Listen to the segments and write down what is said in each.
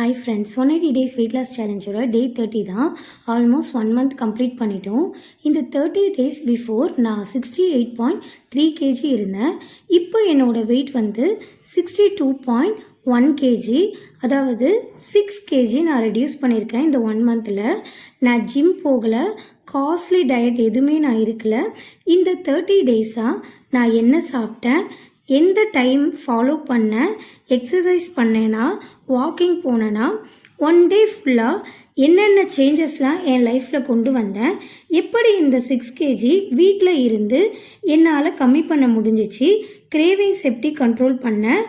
Hi friends, 180 days weight loss சேலஞ்சோட day 30 தான். Almost 1 month complete பண்ணிட்டோம். இந்த 30 days பிஃபோர் நான் 68.3 kg இருந்தேன். இப்போ என்னோடய வெயிட் வந்து 62.1 kg, அதாவது 6 kg நான் ரெடியூஸ் பண்ணியிருக்கேன் இந்த 1 monthல. நான் ஜிம் போகலை, காஸ்ட்லி டயட் எதுவுமே நான் இருக்கல. இந்த 30 days-ஆக நான் என்ன சாப்பிட்டேன், எந்த டைம் ஃபாலோ பண்ணேன், எக்ஸசைஸ் பண்ணேன்னா, வாக்கிங் போனேன்னா, 1 day ஃபுல்லாக என்னென்ன சேஞ்சஸ்லாம் என் லைஃப்பில் கொண்டு வந்தேன், எப்படி இந்த 6 kg வீட்டில் இருந்து என்னால் கம்மி பண்ண முடிஞ்சிச்சு, கிரேவிங்ஸ் எப்படி கண்ட்ரோல் பண்ணேன்,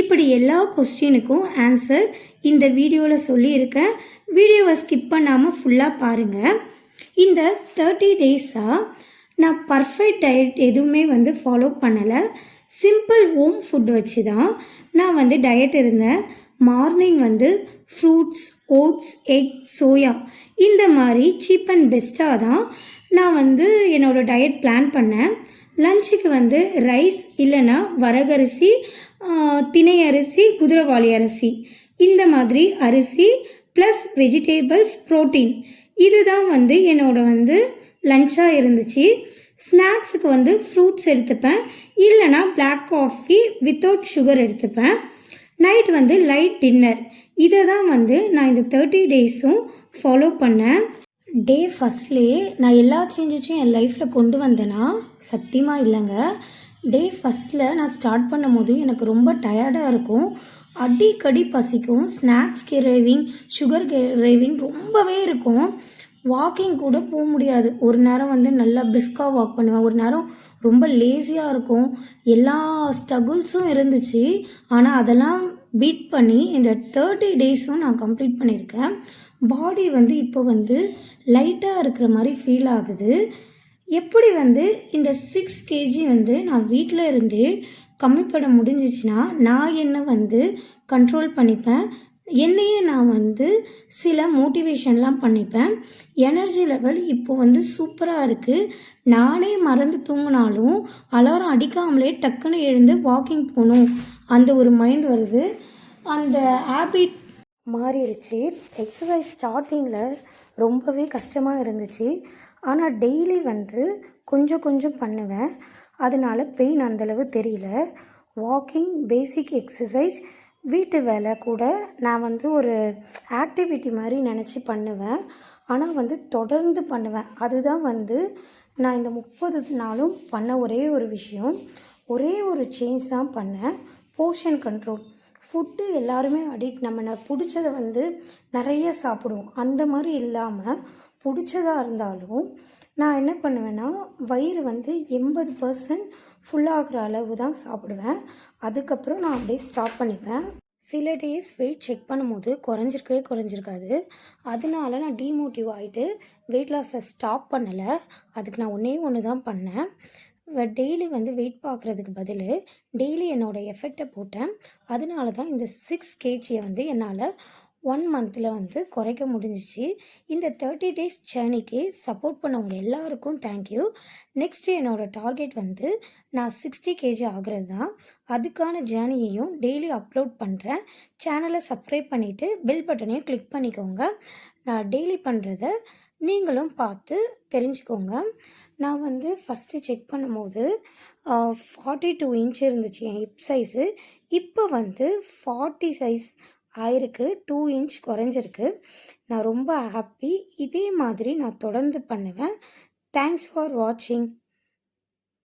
இப்படி எல்லா கொஸ்டினுக்கும் ஆன்சர் இந்த வீடியோவில் சொல்லியிருக்கேன். வீடியோவை ஸ்கிப் பண்ணாமல் ஃபுல்லாக பாருங்கள். இந்த 30 days-ஆக நான் பர்ஃபெக்ட் டயட் எதுவுமே ஃபாலோ பண்ணலை. சிம்பிள் ஹோம் ஃபுட் வச்சு தான் நான் டயட் இருந்தேன். Morning fruits, oats, egg, soya இந்த மாதிரி சீப் அண்ட் பெஸ்ட்டாக தான் நான் என்னோடய டயட் பிளான் பண்ணேன். லஞ்சுக்கு ரைஸ் இல்லைன்னா வரகரிசி, திணை அரிசி, குதிரைவாளி அரிசி இந்த மாதிரி அரிசி ப்ளஸ் வெஜிடேபிள்ஸ், ப்ரோட்டீன் இதுதான் என்னோட லஞ்சாக இருந்துச்சு. ஸ்நாக்ஸுக்கு ஃப்ரூட்ஸ் எடுத்துப்பேன், இல்லைனா பிளாக் காஃபி வித்தவுட் சுகர் எடுத்துப்பேன். Night light dinner. இதை தான் நான் இந்த 30 days-ம் ஃபாலோ பண்ணேன். டே ஃபஸ்ட்லேயே நான் எல்லா சேஞ்சஸும் என் லைஃப்பில் கொண்டு வந்தேன்னா சத்தியமாக இல்லைங்க. டே ஃபஸ்ட்டில் நான் ஸ்டார்ட் பண்ணும் போது எனக்கு ரொம்ப டயர்டாக இருக்கும், அடிக்கடி பசிக்கும், ஸ்நாக்ஸ் கிரேவிங், சுகர் கிரேவிங் ரொம்பவே இருக்கும். வாக்கிங் கூட போக முடியாது. ஒரு நேரம் நல்லா பிரிஸ்காக வாக் பண்ணுவேன், ஒரு நேரம் ரொம்ப லேசியாக இருக்கும். எல்லா ஸ்ட்ரகுள்ஸும் இருந்துச்சு. ஆனால் அதெல்லாம் பீட் பண்ணி இந்த 30 days-ம் நான் கம்ப்ளீட் பண்ணியிருக்கேன். பாடி இப்போ லைட்டாக இருக்கிற மாதிரி ஃபீல் ஆகுது. எப்படி இந்த 6 kg நான் வீட்டில் இருந்தே கம்மி பண்ண முடிஞ்சிச்சுன்னா நான் என்ன கண்ட்ரோல் பண்ணிப்பேன். என்னையே நான் சில மோட்டிவேஷன்லாம் பண்ணிப்பேன். எனர்ஜி லெவல் இப்போ சூப்பராக இருக்குது. நானே மறந்து தூங்கினாலும் அலாரம் அடிக்காமலே டக்குன்னு எழுந்து வாக்கிங் போகணும் அந்த ஒரு மைண்ட் வருது. அந்த ஹேபிட் மாறிடுச்சு. எக்ஸசைஸ் ஸ்டார்டிங்கில் ரொம்பவே கஷ்டமாக இருந்துச்சு. ஆனால் டெய்லி கொஞ்சம் கொஞ்சம் பண்ணுவேன். அதனால பெயின் அந்தளவு தெரியல. வாக்கிங், பேசிக் எக்ஸசைஸ், வீட்டு வேலை கூட நான் ஒரு ஆக்டிவிட்டி மாதிரி நினச்சி பண்ணுவேன். ஆனால் தொடர்ந்து பண்ணுவேன். அதுதான் நான் இந்த 30 நாளும் பண்ண ஒரே ஒரு விஷயம், ஒரே ஒரு சேஞ்ச் தான் பண்ணேன். Portion control. ஃபுட்டு எல்லாருமே அடிக்ட். நம்ம பிடிச்சதை நிறைய சாப்பிடுவோம். அந்த மாதிரி இல்லாமல் பிடிச்சதாக இருந்தாலும் நான் என்ன பண்ணுவேன்னா, வயிறு 80% ஃபுல்லாகிற அளவு தான் சாப்பிடுவேன். அதுக்கப்புறம் நான் அப்படியே ஸ்டாப் பண்ணிப்பேன். சில டேஸ் வெயிட் செக் பண்ணும்போது குறைஞ்சிருக்காது. அதனால நான் டிமோட்டிவ் ஆகிட்டு வெயிட் லாஸை ஸ்டாப் பண்ணலை. அதுக்கு நான் ஒன்று தான் பண்ணேன். டெய்லி வெயிட் பார்க்குறதுக்கு பதில் டெய்லி என்னோடய எஃபெக்டை போட்டேன். அதனால தான் இந்த 6 kg என்னால் 1 monthல குறைக்க முடிஞ்சிச்சு. இந்த 30 days ஜேர்னிக்கு சப்போர்ட் பண்ணவங்க எல்லாருக்கும் தேங்க்யூ. நெக்ஸ்ட்டு என்னோடய டார்கெட் நான் 60 kg ஆகிறது தான். அதுக்கான ஜேர்னியையும் டெய்லி அப்லோட் பண்ணுறேன். சேனலை சப்ஸ்கிரைப் பண்ணிவிட்டு பெல் பட்டனையும் கிளிக் பண்ணிக்கோங்க. நான் டெய்லி பண்ணுறத நீங்களும் பார்த்து தெரிஞ்சுக்கோங்க. நான் ஃபஸ்ட்டு செக் பண்ணும்போது 42 inch இருந்துச்சு என் ஹிப் சைஸு. இப்போ 40 சைஸ் ஆயிருக்கு, 2 inch குறைஞ்சிருக்கு. நான் ரொம்ப ஹாப்பி. இதே மாதிரி நான் தொடர்ந்து பண்ணுவேன். தேங்க்ஸ் ஃபார் வாட்சிங்.